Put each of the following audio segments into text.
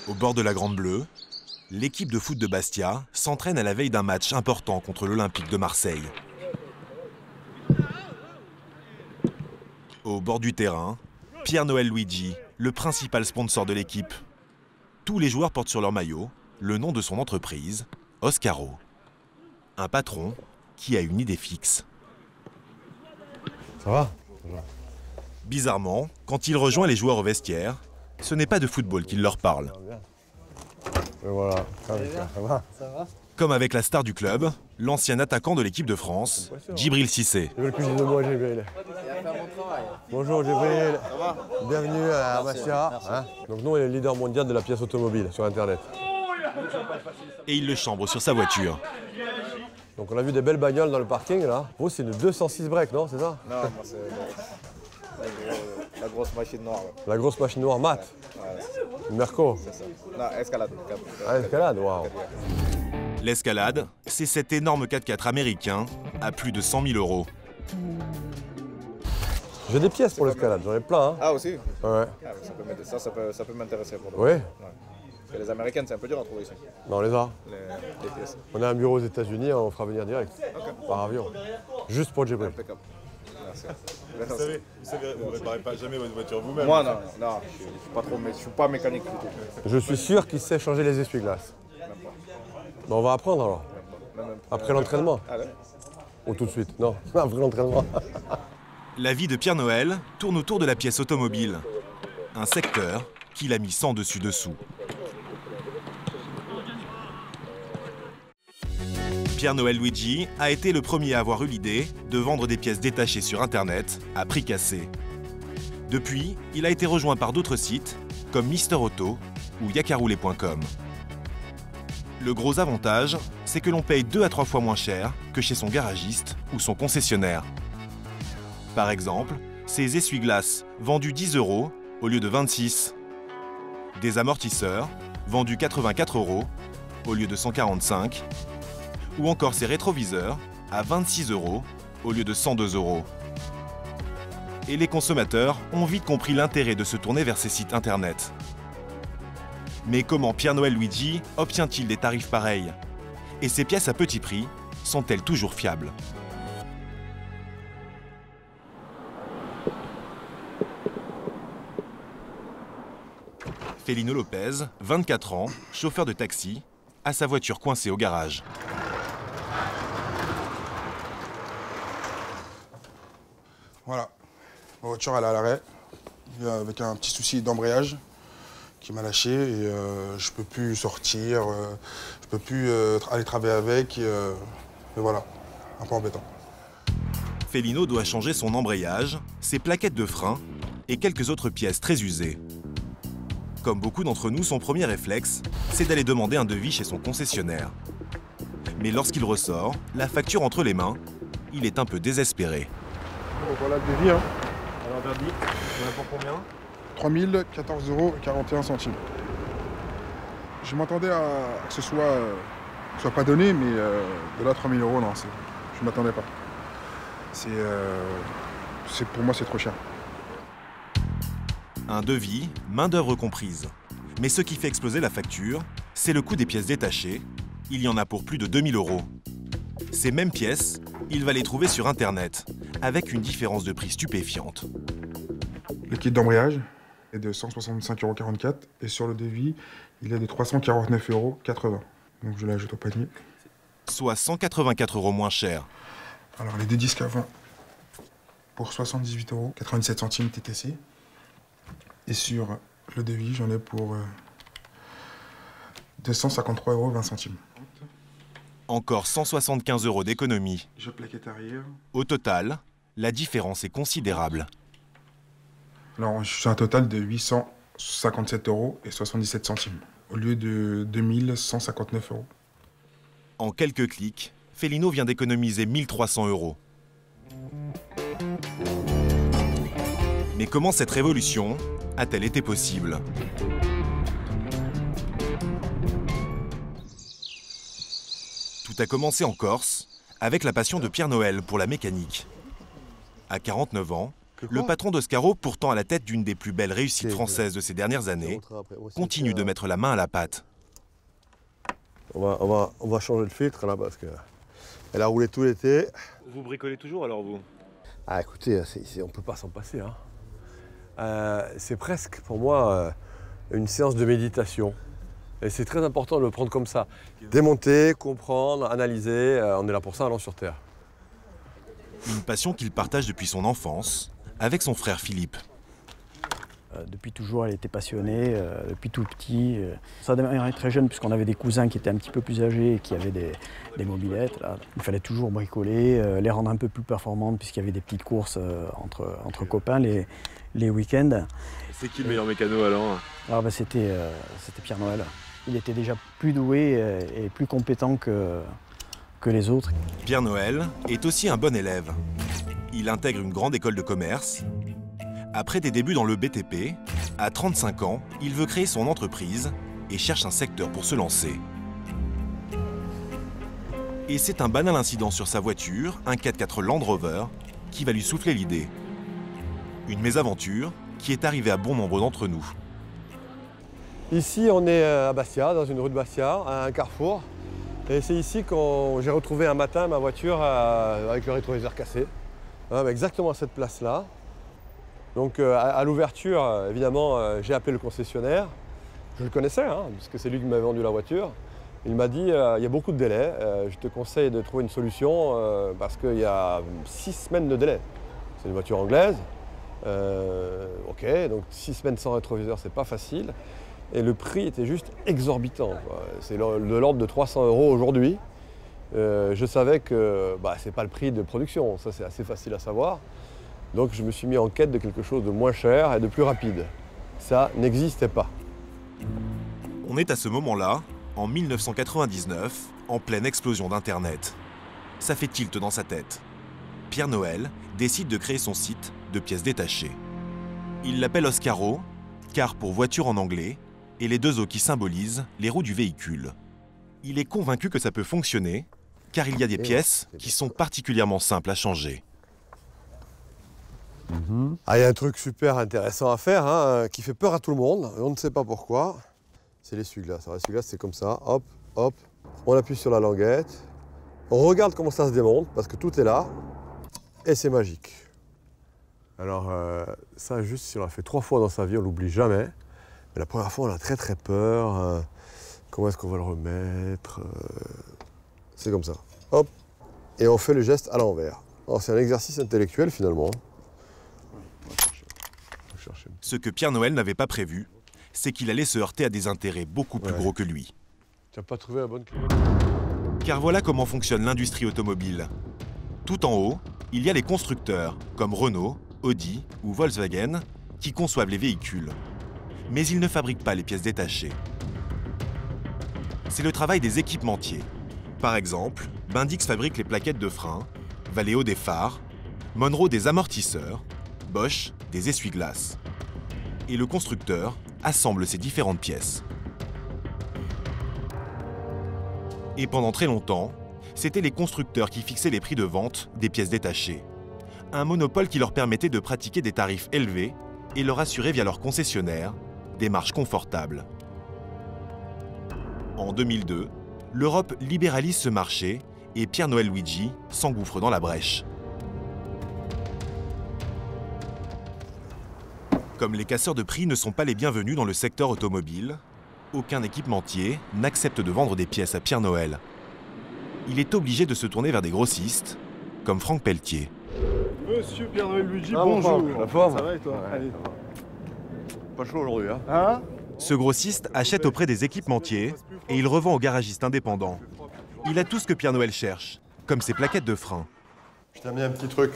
Au bord de la Grande Bleue, l'équipe de foot de Bastia s'entraîne à la veille d'un match important contre l'Olympique de Marseille. Au bord du terrain, Pierre-Noël Luigi, le principal sponsor de l'équipe. Tous les joueurs portent sur leur maillot le nom de son entreprise, Oscaro. Un patron qui a une idée fixe. Ça va? Bizarrement, quand il rejoint les joueurs au vestiaire, ce n'est pas de football qu'il leur parle. Et voilà, ça va. Comme avec la star du club, l'ancien attaquant de l'équipe de France, Djibril Cissé. Je veux le cuisine de moi, Djibril. Bonjour Djibril, bienvenue à Bastia. Hein, donc nous, on est le leader mondial de la pièce automobile sur Internet. Et il le chambre sur sa voiture. Donc on a vu des belles bagnoles dans le parking là. Vous, c'est une 206 break, non? C'est ça? Non, moi c'est la grosse machine noire. Ouais. La grosse machine noire mat. Ouais, Une Merco. c'est ça. Non, Escalade. Ah, Escalade, waouh. L'Escalade, c'est cet énorme 4x4 américain à plus de 100 000 €. J'ai des pièces pour l'Escalade, j'en ai plein. Hein. Ah aussi? Ouais. Ah, ça peut m'intéresser pour le Oui? Ouais. Parce que les américaines, c'est un peu dur à trouver ici, Non, on les a. les pièces. On a un bureau aux États-Unis, on fera venir direct. Par avion. Juste pour Djibril. Impeccable. Merci. Vous savez, vous ne réparez pas jamais votre voiture vous-même. Moi, non, je suis pas mécanique du tout. Je suis sûr qu'il sait changer les essuie-glaces. Bon, on va apprendre alors. Après l'entraînement. Allez. Ou tout de suite? Non, après l'entraînement. La vie de Pierre Noël tourne autour de la pièce automobile. Un secteur qu'il a mis sans dessus-dessous. Pierre-Noël Luigi a été le premier à avoir eu l'idée de vendre des pièces détachées sur Internet à prix cassé. Depuis, il a été rejoint par d'autres sites comme Mister Auto ou yakaroulé.com. Le gros avantage, c'est que l'on paye 2 à 3 fois moins cher que chez son garagiste ou son concessionnaire. Par exemple, ces essuie-glaces vendus 10 € au lieu de 26. Des amortisseurs vendus 84 € au lieu de 145. Ou encore ces rétroviseurs à 26 € au lieu de 102 €. Et les consommateurs ont vite compris l'intérêt de se tourner vers ces sites internet. Mais comment Pierre-Noël Luigi obtient-il des tarifs pareils? Et ces pièces à petit prix sont-elles toujours fiables? Felino Lopez, 24 ans, chauffeur de taxi, a sa voiture coincée au garage. Voilà, ma voiture elle est à l'arrêt, avec un petit souci d'embrayage qui m'a lâché et je peux plus sortir, je peux plus aller travailler avec et voilà, un peu embêtant. Felino doit changer son embrayage, ses plaquettes de frein et quelques autres pièces très usées. Comme beaucoup d'entre nous, son premier réflexe, c'est d'aller demander un devis chez son concessionnaire. Mais lorsqu'il ressort, la facture entre les mains, il est un peu désespéré. Donc voilà le devis, hein. Alors, verdict, on a pour combien? 3014,41 €. Je m'attendais à que ce soit pas donné, mais de là 3000 €, non, je ne m'attendais pas. Pour moi, c'est trop cher. Un devis, main-d'œuvre comprise. Mais ce qui fait exploser la facture, c'est le coût des pièces détachées. Il y en a pour plus de 2000 €. Ces mêmes pièces, il va les trouver sur Internet, avec une différence de prix stupéfiante. Le kit d'embrayage est de 165,44 € et sur le devis, il est de 349,80 €. Donc je l'ajoute au panier. Soit 184 € moins cher. Alors les deux disques avant pour 78,97 € TTC. Et sur le devis, j'en ai pour 253,20 €. Encore 175 € d'économie. Je plaquette arrière. Au total, la différence est considérable. Alors je suis à un total de 857,77 € au lieu de 2159 €. En quelques clics, Felino vient d'économiser 1300 €. Mais comment cette révolution a-t-elle été possible? Tout a commencé en Corse, avec la passion de Pierre Noël pour la mécanique. À 49 ans, Le patron d'Oscaro, pourtant à la tête d'une des plus belles réussites françaises de ces dernières années, continue de mettre la main à la pâte. On va changer le filtre là parce qu'elle a roulé tout l'été. Vous bricolez toujours alors vous? Ah écoutez, on ne peut pas s'en passer. Hein. C'est presque pour moi une séance de méditation. Et c'est très important de le prendre comme ça. Démonter, comprendre, analyser, on est là pour ça, allons sur Terre. Une passion qu'il partage depuis son enfance avec son frère Philippe. Depuis toujours, elle était passionnée, depuis tout petit. Ça a démarré très jeune, puisqu'on avait des cousins qui étaient un petit peu plus âgés et qui avaient des mobylettes. Là. Il fallait toujours bricoler, les rendre un peu plus performantes, puisqu'il y avait des petites courses entre copains les week-ends. C'est qui le meilleur mécano alors? C'était Pierre Noël. Il était déjà plus doué et plus compétent que les autres. Pierre Noël est aussi un bon élève. Il intègre une grande école de commerce. Après des débuts dans le BTP, à 35 ans, il veut créer son entreprise et cherche un secteur pour se lancer. Et c'est un banal incident sur sa voiture, un 4x4 Land Rover, qui va lui souffler l'idée. Une mésaventure qui est arrivée à bon nombre d'entre nous. Ici, on est à Bastia, dans une rue de Bastia, à un carrefour. Et c'est ici que j'ai retrouvé un matin ma voiture avec le rétroviseur cassé. Exactement à cette place-là. Donc à l'ouverture, évidemment, j'ai appelé le concessionnaire. Je le connaissais, parce que c'est lui qui m'avait vendu la voiture. Il m'a dit, il y a beaucoup de délais, je te conseille de trouver une solution parce qu'il y a 6 semaines de délai. C'est une voiture anglaise. Ok, donc 6 semaines sans rétroviseur, c'est pas facile. Et le prix était juste exorbitant. C'est de l'ordre de 300 € aujourd'hui. Je savais que c'est pas le prix de production, ça c'est assez facile à savoir. Donc je me suis mis en quête de quelque chose de moins cher et de plus rapide. Ça n'existait pas. On est à ce moment-là, en 1999, en pleine explosion d'Internet. Ça fait tilt dans sa tête. Pierre Noël décide de créer son site de pièces détachées. Il l'appelle Oscaro, car pour voiture en anglais, et les 2 O qui symbolisent les roues du véhicule. Il est convaincu que ça peut fonctionner, car il y a des pièces qui sont particulièrement simples à changer. Il y a un truc super intéressant à faire, qui fait peur à tout le monde, on ne sait pas pourquoi. C'est l'essuie-glace. L'essuie-glace, c'est comme ça, hop, hop. On appuie sur la languette. On regarde comment ça se démonte, parce que tout est là. Et c'est magique. Alors, ça, juste si on l'a fait 3 fois dans sa vie, on l'oublie jamais. Mais la première fois, on a très très peur. Comment est-ce qu'on va le remettre? C'est comme ça. Hop. Et on fait le geste à l'envers. Alors, c'est un exercice intellectuel, finalement. Ce que Pierre Noël n'avait pas prévu, c'est qu'il allait se heurter à des intérêts beaucoup plus gros que lui. Tu n'as pas trouvé la bonne clé. Car voilà comment fonctionne l'industrie automobile. Tout en haut, il y a les constructeurs, comme Renault, Audi ou Volkswagen, qui conçoivent les véhicules. Mais ils ne fabriquent pas les pièces détachées. C'est le travail des équipementiers. Par exemple, Bendix fabrique les plaquettes de frein, Valeo des phares, Monroe des amortisseurs, Bosch des essuie-glaces. Et le constructeur assemble ces différentes pièces. Et pendant très longtemps, c'étaient les constructeurs qui fixaient les prix de vente des pièces détachées. Un monopole qui leur permettait de pratiquer des tarifs élevés et leur assurer via leurs concessionnaires des marges confortables. En 2002, l'Europe libéralise ce marché et Pier Noel Luigi s'engouffre dans la brèche. Comme les casseurs de prix ne sont pas les bienvenus dans le secteur automobile, aucun équipementier n'accepte de vendre des pièces à Pierre Noël. Il est obligé de se tourner vers des grossistes, comme Franck Pelletier. Monsieur Pier Noël Luigi, bonjour. La forme. Ça va et toi? Allez. Pas chaud aujourd'hui, Hein? Ce grossiste achète auprès des équipementiers et il revend aux garagistes indépendants. Il a tout ce que Pierre Noël cherche, comme ses plaquettes de frein. Je t'ai amené un petit truc.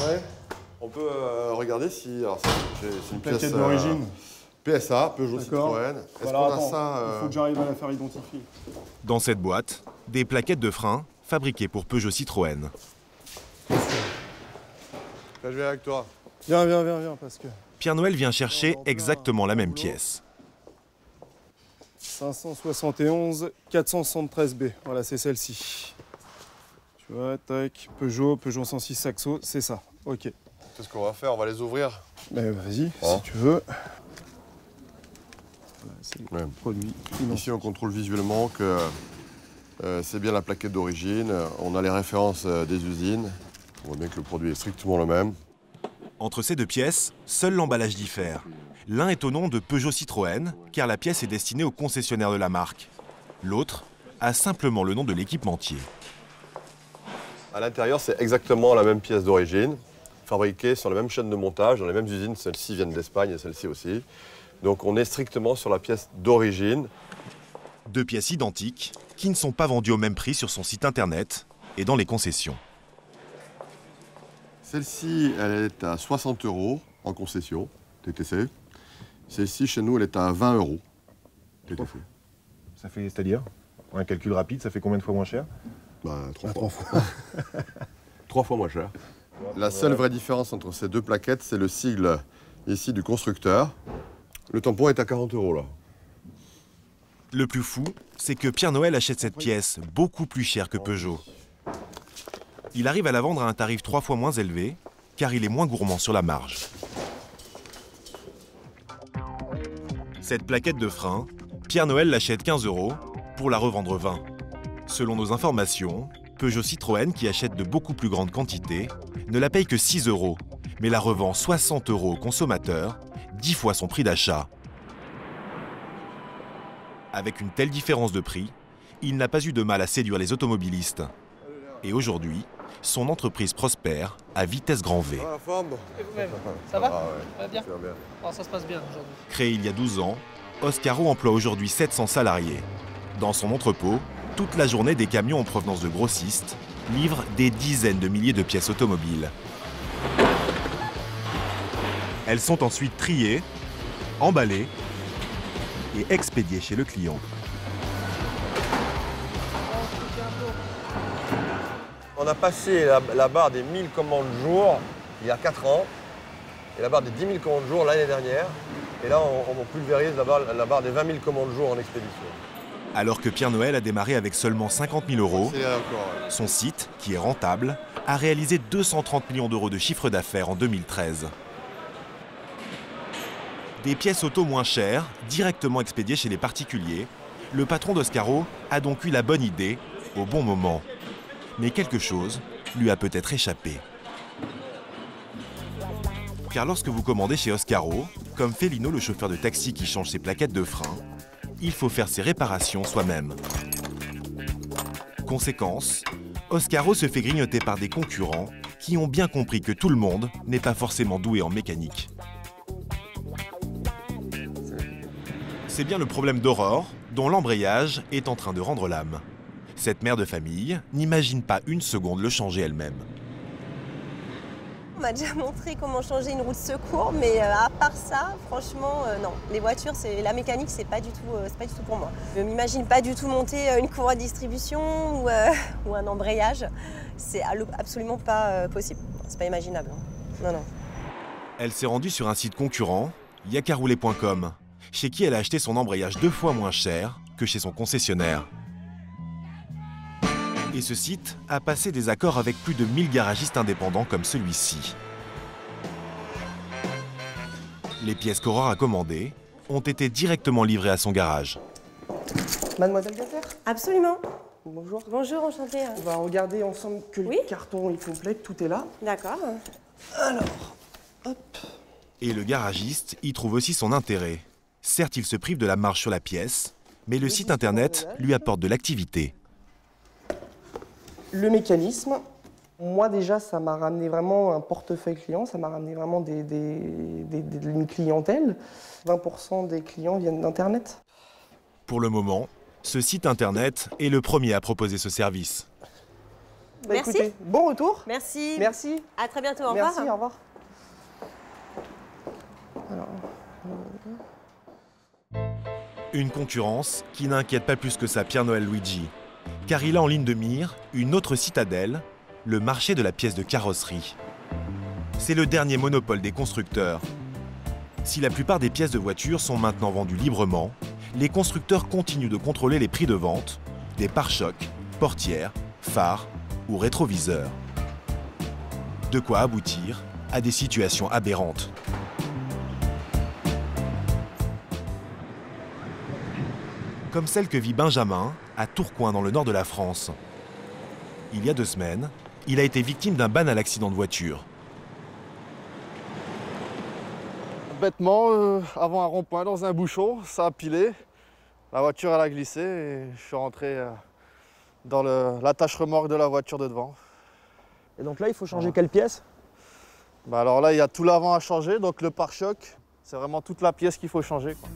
Ouais. On peut regarder si... Alors, c'est une pièce Plaquette d'origine. PSA, Peugeot D'accord. Citroën. Est-ce Alors, qu'on a attends, ça il faut que j'arrive à la faire identifier. Dans cette boîte, des plaquettes de frein fabriquées pour Peugeot Citroën. Là, je viens avec toi. Viens, parce que... Pierre Noël vient chercher exactement la même pièce. 571 473B, voilà, c'est celle-ci. Tu vois, tac, Peugeot 106 Saxo, c'est ça, ok. C'est ce qu'on va faire, on va les ouvrir. Mais vas-y, Oh. si tu veux. Voilà, c'est les Ouais. produits. Ici, on contrôle visuellement que c'est bien la plaquette d'origine. On a les références des usines. On voit bien que le produit est strictement le même. Entre ces deux pièces, seul l'emballage diffère. L'un est au nom de Peugeot Citroën, car la pièce est destinée au concessionnaire de la marque. L'autre a simplement le nom de l'équipementier. À l'intérieur, c'est exactement la même pièce d'origine, fabriquée sur la même chaîne de montage, dans les mêmes usines. Celles-ci viennent d'Espagne et celle-ci aussi. Donc on est strictement sur la pièce d'origine. Deux pièces identiques qui ne sont pas vendues au même prix sur son site internet et dans les concessions. Celle-ci, elle est à 60 € en concession, TTC. Celle-ci, chez nous, elle est à 20 €, TTC. Ça fait, c'est-à-dire, un calcul rapide, ça fait combien de fois moins cher? Bah, 3 fois. 3 fois moins cher. La seule vraie différence entre ces deux plaquettes, c'est le sigle ici du constructeur. Le tampon est à 40 € là. Le plus fou, c'est que Pierre Noël achète cette pièce beaucoup plus chère que Peugeot. Il arrive à la vendre à un tarif 3 fois moins élevé, car il est moins gourmand sur la marge. Cette plaquette de frein, Pierre Noël l'achète 15 € pour la revendre 20. Selon nos informations, Peugeot Citroën, qui achète de beaucoup plus grandes quantités, ne la paye que 6 €, mais la revend 60 € au consommateur, 10 fois son prix d'achat. Avec une telle différence de prix, il n'a pas eu de mal à séduire les automobilistes. Et aujourd'hui, son entreprise prospère à vitesse grand V. Ah, la forme. Et vous-même, ça va? Ah ouais, Ça va bien? ça va bien. Oh, ça se passe bien aujourd'hui. Créé il y a 12 ans, Oscaro emploie aujourd'hui 700 salariés. Dans son entrepôt, toute la journée, des camions en provenance de grossistes livrent des dizaines de milliers de pièces automobiles. Elles sont ensuite triées, emballées et expédiées chez le client. On a passé la barre des 1000 commandes jour il y a 4 ans et la barre des 10 000 commandes jour l'année dernière. Et là, on pulvérise la barre des 20 000 commandes jour en expédition. Alors que Pierre Noël a démarré avec seulement 50 000 €, C'est là encore. son site, qui est rentable, a réalisé 230 millions d'euros de chiffre d'affaires en 2013. Des pièces auto moins chères, directement expédiées chez les particuliers, le patron d'Oscaro a donc eu la bonne idée au bon moment. Mais quelque chose lui a peut-être échappé. Car lorsque vous commandez chez Oscaro, comme fait Lino, le chauffeur de taxi qui change ses plaquettes de frein, il faut faire ses réparations soi-même. Conséquence, Oscaro se fait grignoter par des concurrents qui ont bien compris que tout le monde n'est pas forcément doué en mécanique. C'est bien le problème d'Aurore, dont l'embrayage est en train de rendre l'âme. Cette mère de famille n'imagine pas une seconde le changer elle-même. On m'a déjà montré comment changer une roue de secours, mais à part ça, franchement, non. Les voitures, la mécanique, c'est pas du tout pour moi. Je ne m'imagine pas du tout monter une courroie de distribution ou un embrayage. C'est absolument pas possible. C'est pas imaginable. Non, non. Elle s'est rendue sur un site concurrent, yakaroulé.com, chez qui elle a acheté son embrayage 2 fois moins cher que chez son concessionnaire. Et ce site a passé des accords avec plus de 1000 garagistes indépendants comme celui-ci. Les pièces qu'Aurore a commandées ont été directement livrées à son garage. Mademoiselle Gasser, Absolument. bonjour. Bonjour, enchantée. On va regarder ensemble que Oui. le carton est complet, que tout est là. D'accord. Alors, hop. Et le garagiste y trouve aussi son intérêt. Certes, il se prive de la marge sur la pièce, mais le site internet lui apporte de l'activité. Le mécanisme, moi déjà, ça m'a ramené vraiment un portefeuille client, ça m'a ramené vraiment une clientèle. 20% des clients viennent d'Internet. Pour le moment, ce site internet est le premier à proposer ce service. Bah, Merci. écoutez, bon retour. Merci. Merci. À très bientôt. Au Merci, revoir. au revoir. Alors, Une concurrence qui n'inquiète pas plus que ça Pierre-Noël Luigi, car il a en ligne de mire une autre citadelle, le marché de la pièce de carrosserie. C'est le dernier monopole des constructeurs. Si la plupart des pièces de voitures sont maintenant vendues librement, les constructeurs continuent de contrôler les prix de vente des pare-chocs, portières, phares ou rétroviseurs. De quoi aboutir à des situations aberrantes. Comme celle que vit Benjamin à Tourcoing dans le nord de la France. Il y a 2 semaines, il a été victime d'un banal accident de voiture. Bêtement, avant un rond-point dans un bouchon, ça a pilé. La voiture elle a glissé et je suis rentré dans l'attache-remorque de la voiture de devant. Et donc là, il faut changer quelle pièce? Bah alors là, il y a tout l'avant à changer, donc le pare-choc, c'est vraiment toute la pièce qu'il faut changer, quoi.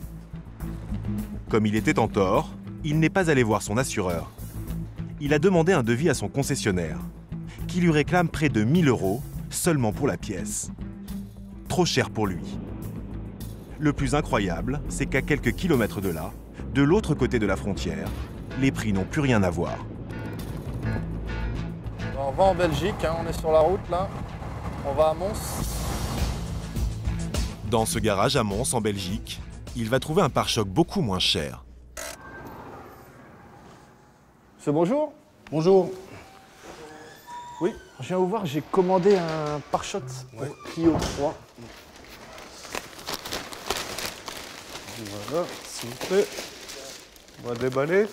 Comme il était en tort, il n'est pas allé voir son assureur. Il a demandé un devis à son concessionnaire, qui lui réclame près de 1 000 € seulement pour la pièce. Trop cher pour lui. Le plus incroyable, c'est qu'à quelques kilomètres de là, de l'autre côté de la frontière, les prix n'ont plus rien à voir. On va en Belgique, hein, on est sur la route là, on va à Mons. Dans ce garage à Mons, en Belgique, il va trouver un pare-choc beaucoup moins cher. Monsieur, bonjour. Bonjour. Oui, je viens vous voir, j'ai commandé un pare-choc pour Clio 3. Voilà, s'il vous plaît. On va déballer.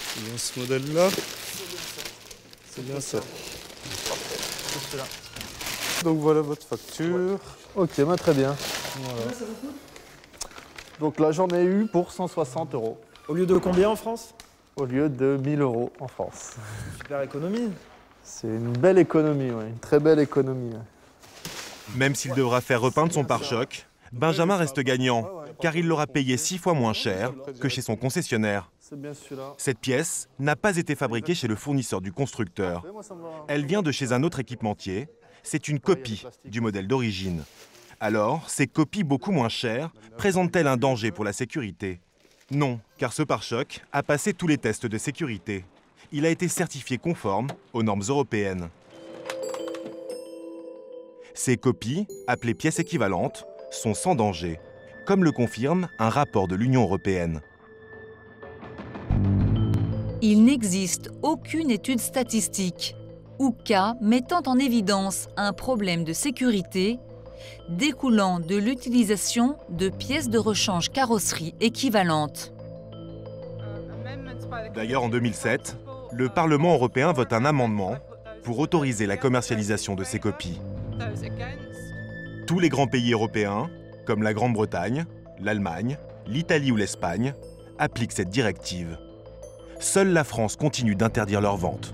C'est bien ce modèle-là. C'est bien ça. Donc voilà votre facture. Ok, bah très bien. Voilà. Donc là, j'en ai eu pour 160 €. Au lieu de combien en France? Au lieu de 1 000 € en France. Super économie. C'est une belle économie, ouais, une très belle économie. Ouais. Même s'il devra faire repeindre son pare-choc, Benjamin reste gagnant, car il l'aura payé 6 fois moins cher que chez son concessionnaire. C'est bien celui-là. Cette pièce n'a pas été fabriquée chez le fournisseur du constructeur. Elle vient de chez un autre équipementier. C'est une copie du modèle d'origine. Alors, ces copies beaucoup moins chères présentent-elles un danger pour la sécurité? Non, car ce pare-choc a passé tous les tests de sécurité. Il a été certifié conforme aux normes européennes. Ces copies, appelées pièces équivalentes, sont sans danger, comme le confirme un rapport de l'Union européenne. Il n'existe aucune étude statistique ou cas mettant en évidence un problème de sécurité découlant de l'utilisation de pièces de rechange carrosserie équivalentes. D'ailleurs, en 2007, le Parlement européen vote un amendement pour autoriser la commercialisation de ces copies. Tous les grands pays européens, comme la Grande-Bretagne, l'Allemagne, l'Italie ou l'Espagne, appliquent cette directive. Seule la France continue d'interdire leur vente.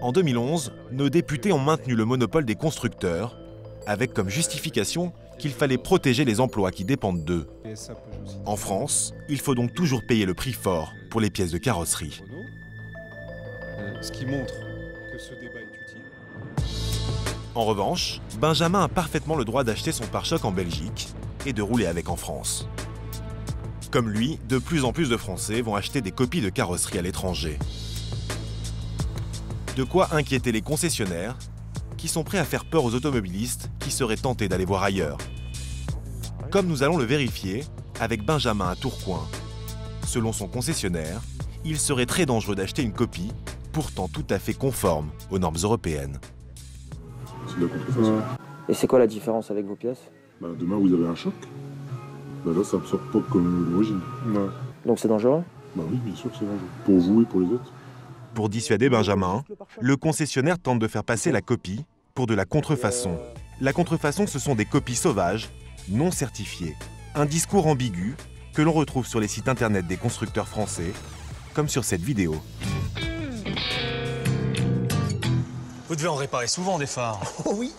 En 2011, nos députés ont maintenu le monopole des constructeurs, avec comme justification qu'il fallait protéger les emplois qui dépendent d'eux. En France, il faut donc toujours payer le prix fort pour les pièces de carrosserie. Ce qui montre que ce débat est utile. En revanche, Benjamin a parfaitement le droit d'acheter son pare-choc en Belgique et de rouler avec en France. Comme lui, de plus en plus de Français vont acheter des copies de carrosserie à l'étranger. De quoi inquiéter les concessionnaires qui sont prêts à faire peur aux automobilistes qui seraient tentés d'aller voir ailleurs. Comme nous allons le vérifier avec Benjamin à Tourcoing. Selon son concessionnaire, il serait très dangereux d'acheter une copie, pourtant tout à fait conforme aux normes européennes. C'est de la contrefaçon. Et c'est quoi la différence avec vos pièces? Demain, vous avez un choc. Là, ça absorbe pas comme l'origine. Ouais. Donc c'est dangereux? Oui, bien sûr que c'est dangereux. Pour vous et pour les autres. Pour dissuader Benjamin, le concessionnaire tente de faire passer la copie pour de la contrefaçon. La contrefaçon, ce sont des copies sauvages, non certifiées. Un discours ambigu que l'on retrouve sur les sites internet des constructeurs français, comme sur cette vidéo. Vous devez en réparer souvent des phares. Oh oui.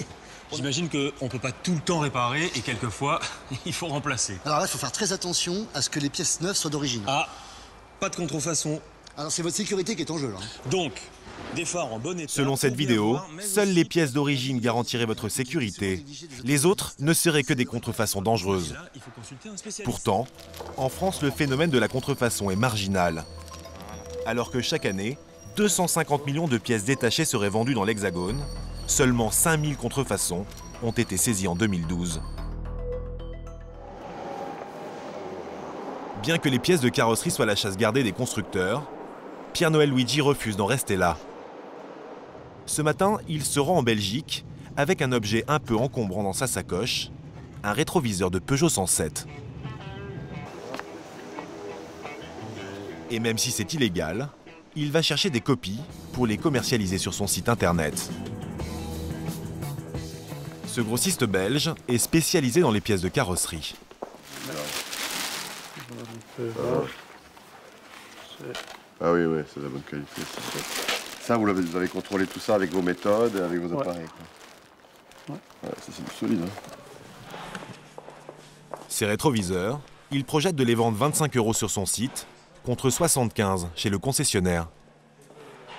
J'imagine qu'on ne peut pas tout le temps réparer et quelquefois, il faut remplacer. Alors là, il faut faire très attention à ce que les pièces neuves soient d'origine. Ah, pas de contrefaçon. Alors c'est votre sécurité qui est en jeu là. Donc, des phares en bon état. Selon cette vidéo, seules les pièces d'origine garantiraient votre sécurité. Les autres ne seraient que des contrefaçons dangereuses. Pourtant, en France, le phénomène de la contrefaçon est marginal. Alors que chaque année, 250 millions de pièces détachées seraient vendues dans l'Hexagone, seulement 5000 contrefaçons ont été saisies en 2012. Bien que les pièces de carrosserie soient la chasse gardée des constructeurs, Pierre-Noël Luigi refuse d'en rester là. Ce matin, il se rend en Belgique avec un objet un peu encombrant dans sa sacoche, un rétroviseur de Peugeot 107. Et même si c'est illégal, il va chercher des copies pour les commercialiser sur son site internet. Ce grossiste belge est spécialisé dans les pièces de carrosserie. Ah oui, oui, c'est de la bonne qualité. Ça, vous avez contrôlé tout ça avec vos méthodes, avec vos appareils. Ouais, ça, c'est du solide. Hein. Ces rétroviseurs, il projette de les vendre 25 € sur son site, contre 75 chez le concessionnaire.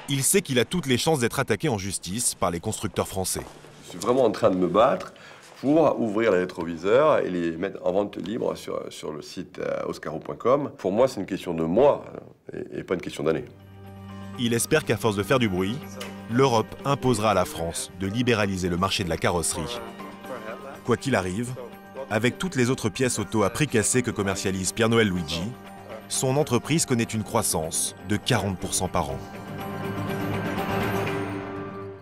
Il sait qu'il a toutes les chances d'être attaqué en justice par les constructeurs français. Je suis vraiment en train de me battre pour ouvrir les rétroviseurs et les mettre en vente libre sur le site oscaro.com. Pour moi, c'est une question de mois et pas une question d'années. Il espère qu'à force de faire du bruit, l'Europe imposera à la France de libéraliser le marché de la carrosserie. Quoi qu'il arrive, avec toutes les autres pièces auto à prix cassé que commercialise Pierre-Noël Luigi, son entreprise connaît une croissance de 40% par an.